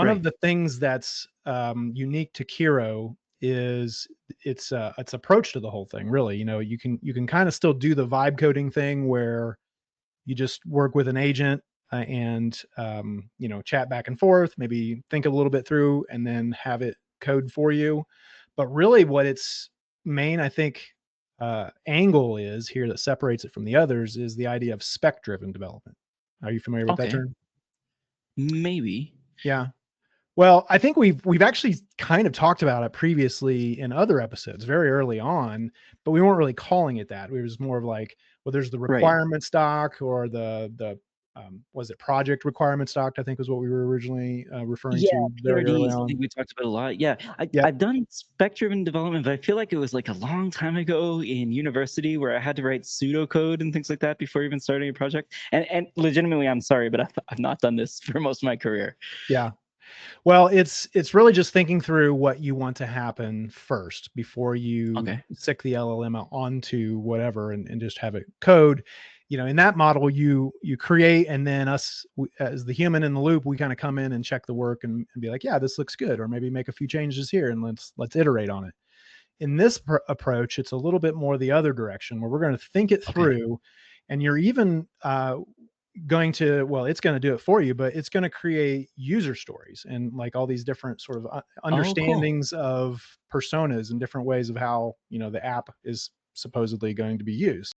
One of Right. the things that's unique to Kiro is its approach to the whole thing. Really, you can kind of still do the vibe coding thing where you just work with an agent and chat back and forth, maybe think a little bit through, and then have it code for you. But really, what its main, I think, angle is here that separates it from the others is the idea of spec-driven development. Are you familiar with that Okay. term? Maybe. Yeah. Well, I think we've actually kind of talked about it previously in other episodes very early on, but we weren't really calling it that. We was more of like, well, there's the Right. requirement stock or the was it project requirement stock, I think was what we were originally referring Yeah, to very early PRDs. I on. think we talked about a lot. Yeah, Yep. I've done spec-driven development, but I feel like it was like a long time ago in university where I had to write pseudocode and things like that before even starting a project. And legitimately, I'm sorry, but I've not done this for most of my career. Yeah. Well, it's really just thinking through what you want to happen first before you Okay. stick the LLM onto whatever and just have it code. In that model, you create, and then as the human in the loop, we kind of come in and check the work and be like, yeah, this looks good, or maybe make a few changes here and let's iterate on it. In this approach, it's a little bit more the other direction where we're going to think it Okay. through, and you're even going to well it's going to do it for you, but it's going to create user stories and like all these different sort of Oh, cool. understandings of personas and different ways of how the app is supposedly going to be used.